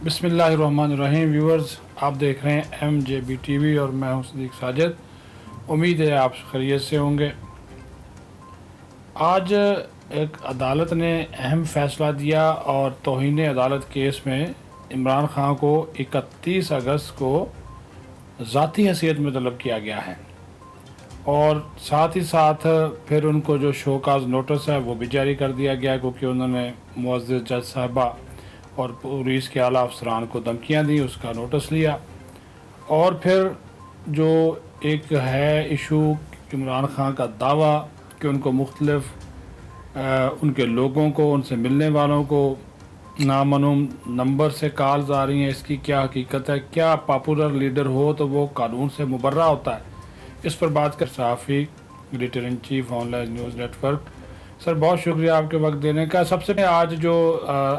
بسم اللہ الرحمن الرحیم ویورز، آپ دیکھ رہے ہیں M J B T V اور میں ہوں صدیق ساجد۔ امید ہے آپ خیریت سے ہوں گے۔ آج ایک عدالت نے اہم فیصلہ دیا اور توہین عدالت کیس میں عمران خان کو 31 اگست کو ذاتی حیثیت میں طلب کیا گیا ہے، اور ساتھ ہی ساتھ پھر ان کو جو شوکاز نوٹس ہے وہ بھی جاری کر دیا گیا، کیونکہ انہوں نے معزز جج صاحبہ اور پولیس کے اعلیٰ افسران کو دھمکیاں دیں، اس کا نوٹس لیا۔ اور پھر جو ایک ہے ایشو عمران خان کا دعویٰ کہ ان کو مختلف ان کے لوگوں کو، ان سے ملنے والوں کو نامعلوم نمبر سے کالز آ رہی ہیں، اس کی کیا حقیقت ہے؟ کیا پاپولر لیڈر ہو تو وہ قانون سے مبرہ ہوتا ہے؟ اس پر بات کر صحافی editor in chief online news network. Sir, بہت شکریہ آپ کے وقت دینے کا۔ سب سے آج جو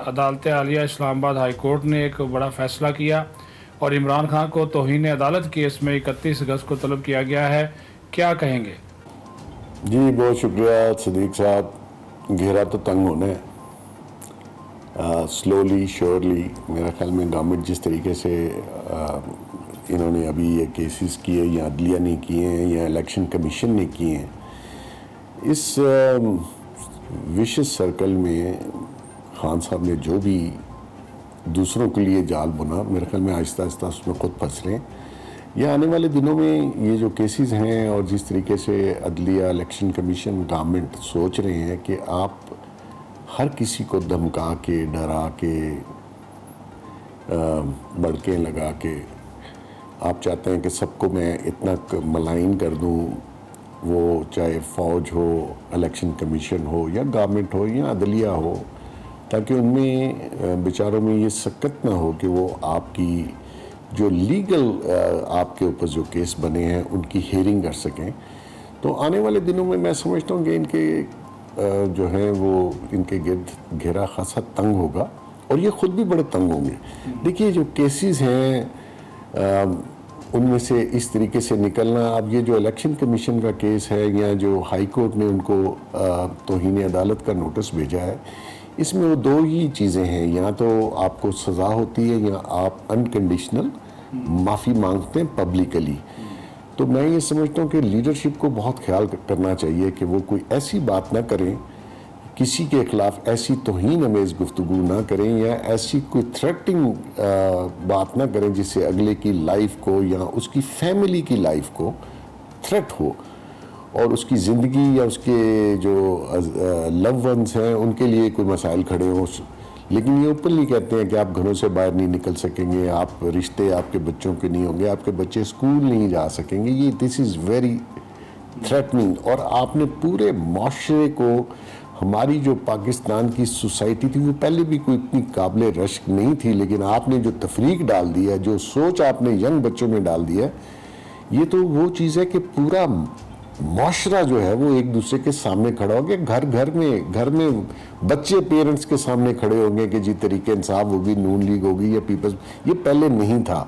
عدالت عالیہ اسلام آباد ہائی کورٹ نے ایک بڑا فیصلہ کیا اور عمران خان کو توہین عدالت کیس میں 31 اگست کو طلب کیا گیا ہے، کیا کہیں گے؟ جی بہت شکریہ صدیق صاحب۔ گھیرا تو تنگ ہونا ہے، سلولی شیورلی میرا خیال میں گورنمنٹ جس طریقے سے انہوں نے ابھی یہ کیسز کیے یا عدلیہ نے کیے ہیں یا الیکشن کمیشن نے کیے ہیں، اس وشس سرکل میں خان صاحب نے جو بھی دوسروں کے لیے جال بنا، میرے خیال میں آہستہ آہستہ اس میں خود پھنس رہے ہیں۔ یہ آنے والے دنوں میں یہ جو کیسز ہیں اور جس طریقے سے عدلیہ، الیکشن کمیشن، گورنمنٹ سوچ رہے ہیں کہ آپ ہر کسی کو دھمکا کے، ڈرا کے، بڑکیں لگا کے آپ چاہتے ہیں کہ سب کو میں اتنا ملائن کر دوں، وہ چاہے فوج ہو، الیکشن کمیشن ہو یا گورنمنٹ ہو یا عدلیہ ہو، تاکہ ان میں بیچاروں میں یہ سکت نہ ہو کہ وہ آپ کی جو لیگل آپ کے اوپر جو کیس بنے ہیں ان کی ہیئرنگ کر سکیں۔ تو آنے والے دنوں میں سمجھتا ہوں کہ ان کے جو ہیں وہ ان کے گرد گھیرا خاصا تنگ ہوگا، اور یہ خود بھی بڑے تنگ ہوں گے۔ دیکھیے جو کیسز ہیں ان میں سے اس طریقے سے نکلنا، اب یہ جو الیکشن کمیشن کا کیس ہے یا جو ہائی کورٹ نے ان کو توہین عدالت کا نوٹس بھیجا ہے، اس میں وہ دو ہی چیزیں ہیں، یا تو آپ کو سزا ہوتی ہے یا آپ انکنڈیشنل معافی مانگتے ہیں پبلکلی۔ تو میں یہ سمجھتا ہوں کہ لیڈرشپ کو بہت خیال کرنا چاہیے کہ وہ کوئی ایسی بات نہ کریں، کسی کے خلاف ایسی توہین امیز گفتگو نہ کریں یا ایسی کوئی تھریٹنگ بات نہ کریں جس سے اگلے کی لائف کو یا اس کی فیملی کی لائف کو تھریٹ ہو اور اس کی زندگی یا اس کے جو لو ونز ہیں ان کے لیے کوئی مسائل کھڑے ہوں۔ لیکن یہ اوپنلی کہتے ہیں کہ آپ گھروں سے باہر نہیں نکل سکیں گے، آپ رشتے آپ کے بچوں کے نہیں ہوں گے، آپ کے بچے اسکول نہیں جا سکیں گے۔ یہ دس از ویری تھریٹننگ، اور آپ نے پورے معاشرے کو، ہماری جو پاکستان کی سوسائٹی تھی وہ پہلے بھی کوئی اتنی قابل رشک نہیں تھی، لیکن آپ نے جو تفریق ڈال دی ہے، جو سوچ آپ نے ینگ بچوں میں ڈال دی ہے، یہ تو وہ چیز ہے کہ پورا معاشرہ جو ہے وہ ایک دوسرے کے سامنے کھڑا ہو گیا۔ گھر میں بچے پیرنٹس کے سامنے کھڑے ہوں گے کہ جی تحریک انصاف ہوگی، نون لیگ ہوگی یا پیپلز، یہ پہلے نہیں تھا۔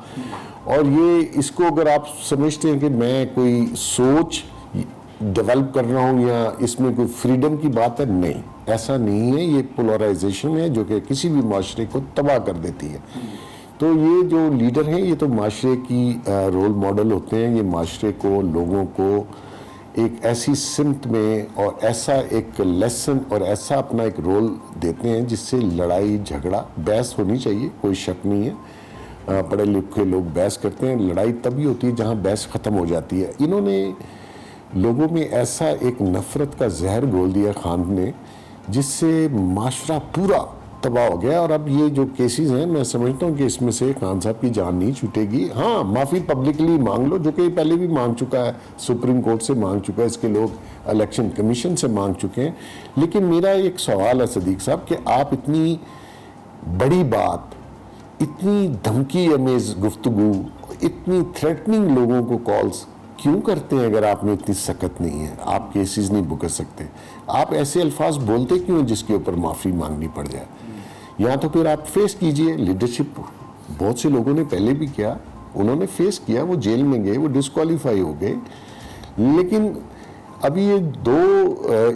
اور یہ اس کو اگر آپ سمجھتے ہیں کہ میں کوئی سوچ ڈیولپ کر رہا ہوں یا اس میں کوئی فریڈم کی بات ہے، نہیں، ایسا نہیں ہے۔ یہ پولرائزیشن ہے جو کہ کسی بھی معاشرے کو تباہ کر دیتی ہے۔ تو یہ جو لیڈر ہیں یہ تو معاشرے کی رول ماڈل ہوتے ہیں، یہ معاشرے کو، لوگوں کو ایک ایسی سمت میں اور ایسا ایک لیسن اور ایسا اپنا ایک رول دیتے ہیں جس سے لڑائی جھگڑا، بحث ہونی چاہیے، کوئی شک نہیں ہے۔ پڑھے لکھے لوگ بحث کرتے ہیں، لڑائی تبھی ہوتی ہے جہاں بحث ختم ہو جاتی ہے۔ انہوں نے لوگوں میں ایسا ایک نفرت کا زہر گھول دیا خان نے، جس سے معاشرہ پورا تباہ ہو گیا۔ اور اب یہ جو کیسز ہیں میں سمجھتا ہوں کہ اس میں سے خان صاحب کی جان نہیں چھوٹے گی۔ ہاں، معافی پبلکلی مانگ لو، جو کہ پہلے بھی مانگ چکا ہے، سپریم کورٹ سے مانگ چکا ہے، اس کے لوگ الیکشن کمیشن سے مانگ چکے ہیں۔ لیکن میرا ایک سوال ہے صدیق صاحب کہ آپ اتنی بڑی بات، اتنی دھمکی امیز گفتگو، اتنی تھریٹننگ لوگوں کو کالز کیوں کرتے ہیں؟ اگر آپ میں اتنی سکت نہیں ہے، آپ کیسز نہیں بھگت سکتے، آپ ایسے الفاظ بولتے کیوں جس کے اوپر معافی مانگنی پڑ جائے؟ یا تو پھر آپ فیس کیجئے۔ لیڈرشپ بہت سے لوگوں نے پہلے بھی کیا، انہوں نے فیس کیا، وہ جیل میں گئے، وہ ڈسکوالیفائی ہو گئے، لیکن ابھی یہ دو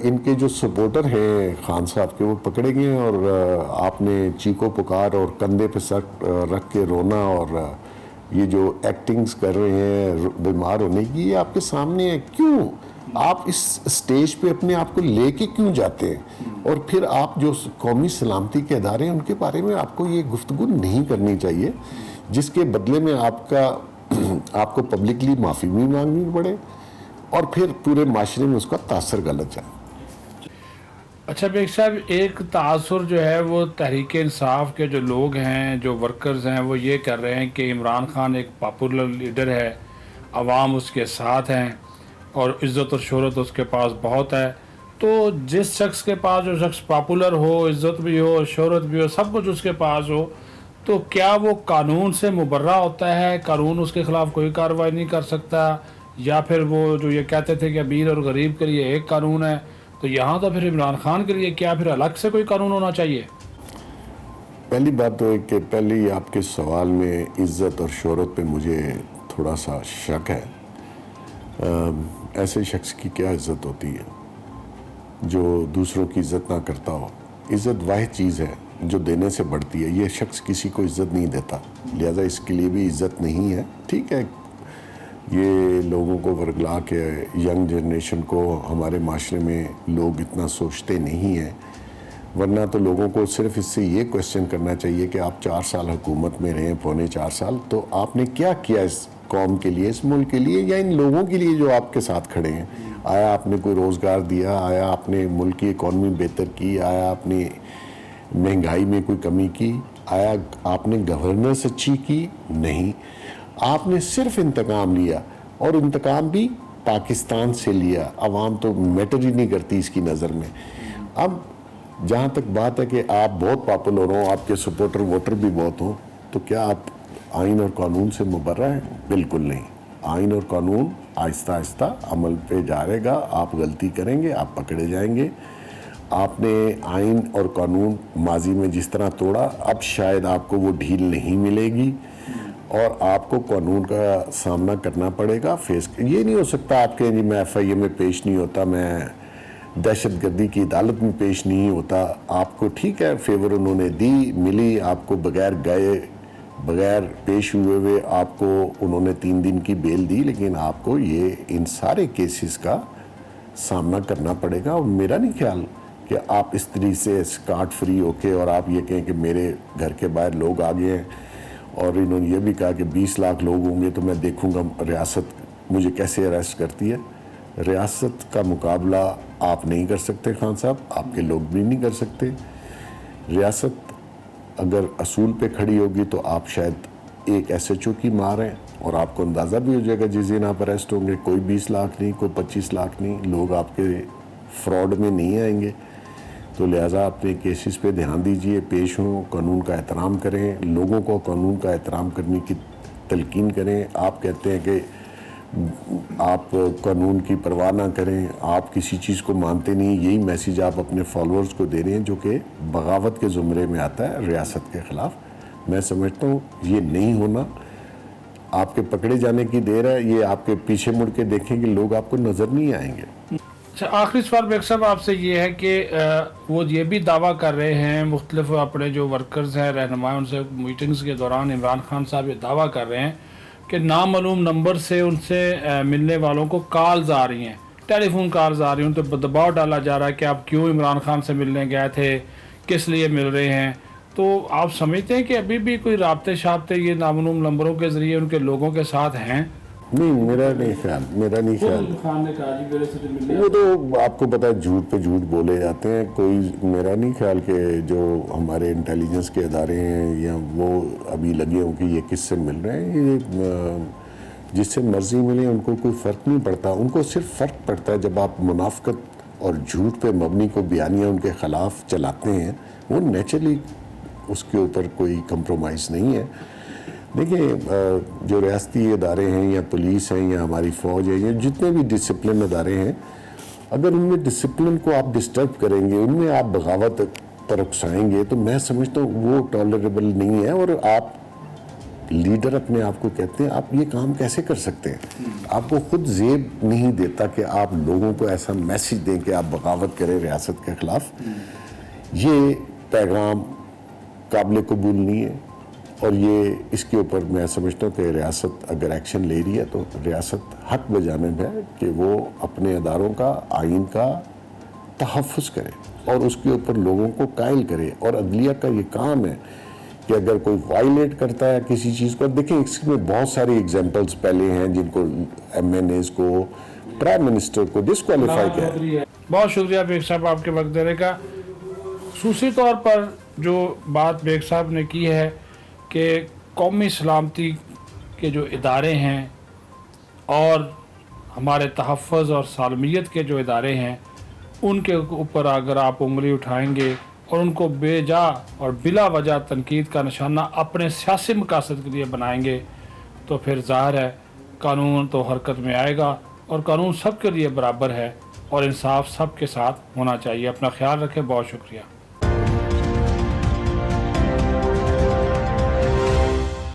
ان کے جو سپورٹر ہیں خان صاحب کے وہ پکڑے گئے ہیں، اور آپ نے چیخو پکار اور کندھے پہ سر رکھ کے رونا اور یہ جو ایکٹنگز کر رہے ہیں بیمار ہونے کی، یہ آپ کے سامنے ہے. کیوں آپ اس سٹیج پہ اپنے آپ کو لے کے کیوں جاتے ہیں؟ اور پھر آپ جو قومی سلامتی کے ادارے ہیں ان کے بارے میں آپ کو یہ گفتگو نہیں کرنی چاہیے، جس کے بدلے میں آپ کو پبلکلی معافی بھی مانگنی پڑے اور پھر پورے معاشرے میں اس کا تاثر غلط جائے. اچھا بیگ صاحب، ایک تاثر جو ہے وہ تحریک انصاف کے جو لوگ ہیں، جو ورکرز ہیں، وہ یہ کر رہے ہیں کہ عمران خان ایک پاپولر لیڈر ہے، عوام اس کے ساتھ ہیں اور عزت اور شہرت اس کے پاس بہت ہے. تو جس شخص کے پاس، جو شخص پاپولر ہو، عزت بھی ہو، شہرت بھی ہو، سب کچھ اس کے پاس ہو، تو کیا وہ قانون سے مبرہ ہوتا ہے؟ قانون اس کے خلاف کوئی کارروائی نہیں کر سکتا؟ یا پھر وہ جو یہ کہتے تھے کہ امیر اور غریب کے لیے ایک قانون ہے، تو یہاں تو پھر عمران خان کے لیے کیا پھر الگ سے کوئی قانون ہونا چاہیے؟ پہلی بات تو ہے کہ پہلی آپ کے سوال میں عزت اور شہرت پہ مجھے تھوڑا سا شک ہے. ایسے شخص کی کیا عزت ہوتی ہے جو دوسروں کی عزت نہ کرتا ہو؟ عزت واحد چیز ہے جو دینے سے بڑھتی ہے. یہ شخص کسی کو عزت نہیں دیتا، لہذا اس کے لیے بھی عزت نہیں ہے. ٹھیک ہے، یہ لوگوں کو ورگلا کے ینگ جنریشن کو ہمارے معاشرے میں لوگ اتنا سوچتے نہیں ہیں، ورنہ تو لوگوں کو صرف اس سے یہ کوشچن کرنا چاہیے کہ آپ 4 سال حکومت میں رہیں، پونے 4 سال، تو آپ نے کیا کیا اس قوم کے لیے، اس ملک کے لیے، یا ان لوگوں کے لیے جو آپ کے ساتھ کھڑے ہیں؟ آیا آپ نے کوئی روزگار دیا؟ آیا آپ نے ملک کی اکانومی بہتر کی؟ آیا آپ نے مہنگائی میں کوئی کمی کی؟ آیا آپ نے گورننس اچھی کی؟ نہیں. آپ نے صرف انتقام لیا، اور انتقام بھی پاکستان سے لیا. عوام تو میٹر ہی نہیں کرتی اس کی نظر میں. اب جہاں تک بات ہے کہ آپ بہت پاپولر ہوں، آپ کے سپورٹر ووٹر بھی بہت ہوں، تو کیا آپ آئین اور قانون سے مبرہ ہیں؟ بالکل نہیں. آئین اور قانون آہستہ آہستہ عمل پہ جائے گا. آپ غلطی کریں گے، آپ پکڑے جائیں گے. آپ نے آئین اور قانون ماضی میں جس طرح توڑا، اب شاید آپ کو وہ ڈھیل نہیں ملے گی اور آپ کو قانون کا سامنا کرنا پڑے گا. یہ نہیں ہو سکتا آپ کے جی میں ایف آئی اے میں پیش نہیں ہوتا، میں دہشت گردی کی عدالت میں پیش نہیں ہوتا. آپ کو ٹھیک ہے فیور انہوں نے دی، ملی، آپ کو بغیر گئے، بغیر پیش ہوئے آپ کو انہوں نے 3 دن کی بیل دی، لیکن آپ کو یہ ان سارے کیسز کا سامنا کرنا پڑے گا. اور میرا نہیں خیال کہ آپ اس طریقے سے اسکاٹ فری ہو کے اور آپ یہ کہیں کہ میرے گھر کے باہر لوگ آ گئے ہیں اور انہوں نے یہ بھی کہا کہ 20 لاکھ لوگ ہوں گے تو میں دیکھوں گا ریاست مجھے کیسے اریسٹ کرتی ہے. ریاست کا مقابلہ آپ نہیں کر سکتے خان صاحب، آپ کے لوگ بھی نہیں کر سکتے. ریاست اگر اصول پہ کھڑی ہوگی تو آپ شاید ایک ایس ایچ او کی مار ہیں، اور آپ کو اندازہ بھی ہو جائے گا جس دن آپ اریسٹ ہوں گے کوئی 20 لاکھ نہیں، کوئی 25 لاکھ نہیں، لوگ آپ کے فراڈ میں نہیں آئیں گے. تو لہٰذا اپنے کیسز پہ دھیان دیجئے، پیش ہوں، قانون کا احترام کریں، لوگوں کو قانون کا احترام کرنے کی تلقین کریں. آپ کہتے ہیں کہ آپ قانون کی پرواہ نہ کریں، آپ کسی چیز کو مانتے نہیں، یہی میسیج آپ اپنے فالورز کو دے رہے ہیں جو کہ بغاوت کے زمرے میں آتا ہے ریاست کے خلاف. میں سمجھتا ہوں یہ نہیں ہونا. آپ کے پکڑے جانے کی دیر ہے. یہ آپ کے پیچھے مڑ کے دیکھیں کہ لوگ آپ کو نظر نہیں آئیں گے. اچھا، آخری سوال بیگ صاحب آپ سے یہ ہے کہ وہ یہ بھی دعویٰ کر رہے ہیں، مختلف اپنے جو ورکرز ہیں، رہنما، ان سے میٹنگز کے دوران عمران خان صاحب یہ دعویٰ کر رہے ہیں کہ نامعلوم نمبر سے ان سے ملنے والوں کو کالز آ رہی ہیں، ٹیلی فون کالز آ رہی ہیں، ان پہ دباؤ ڈالا جا رہا ہے کہ آپ کیوں عمران خان سے ملنے گئے تھے، کس لیے مل رہے ہیں. تو آپ سمجھتے ہیں کہ ابھی بھی کوئی رابطے شابطے یہ نامعلوم نمبروں کے ذریعے ان کے لوگوں کے ساتھ ہیں؟ نہیں، میرا نہیں خیال. خان نے کہا جی میرے سے ملنے، وہ تو آپ کو پتہ ہے جھوٹ پہ جھوٹ بولے جاتے ہیں. کوئی میرا نہیں خیال کہ جو ہمارے انٹیلیجنس کے ادارے ہیں یا وہ ابھی لگے ہوں کہ یہ کس سے مل رہے ہیں. یہ جس سے مرضی ملے ان کو کوئی فرق نہیں پڑتا. ان کو صرف فرق پڑتا ہے جب آپ منافقت اور جھوٹ پہ مبنی کو بیانیہ ان کے خلاف چلاتے ہیں. وہ نیچرلی اس کے اوپر کوئی کمپرومائز نہیں ہے. دیکھیں، جو ریاستی ادارے ہیں یا پولیس ہیں یا ہماری فوج ہے یا جتنے بھی ڈسپلن ادارے ہیں، اگر ان میں ڈسپلن کو آپ ڈسٹرب کریں گے، ان میں آپ بغاوت پر اکسائیں گے، تو میں سمجھتا ہوں وہ ٹالریبل نہیں ہے. اور آپ لیڈر اپنے آپ کو کہتے ہیں آپ یہ کام کیسے کر سکتے ہیں؟ آپ کو خود زیب نہیں دیتا کہ آپ لوگوں کو ایسا میسیج دیں کہ آپ بغاوت کریں ریاست کے خلاف. یہ پیغام قابل قبول نہیں ہے، اور یہ اس کے اوپر میں سمجھتا ہوں کہ ریاست اگر ایکشن لے رہی ہے تو ریاست حق بجانب ہے کہ وہ اپنے اداروں کا، آئین کا تحفظ کرے اور اس کے اوپر لوگوں کو قائل کرے. اور عدلیہ کا یہ کام ہے کہ اگر کوئی وائلیٹ کرتا ہے کسی چیز کو، دیکھیں اس میں بہت ساری ایگزامپلز پہلے ہیں جن کو ایم این ایز کو، پرائم منسٹر کو ڈسکوالیفائی کیا ہے. بہت شکریہ بیگ صاحب آپ کے وقت دینے کا. خصوصی طور پر جو بات بیگ صاحب نے کی ہے کہ قومی سلامتی کے جو ادارے ہیں اور ہمارے تحفظ اور سالمیت کے جو ادارے ہیں ان کے اوپر اگر آپ انگلی اٹھائیں گے اور ان کو بے جا اور بلا وجہ تنقید کا نشانہ اپنے سیاسی مقاصد کے لیے بنائیں گے تو پھر ظاہر ہے قانون تو حرکت میں آئے گا، اور قانون سب کے لیے برابر ہے اور انصاف سب کے ساتھ ہونا چاہیے. اپنا خیال رکھیں. بہت شکریہ.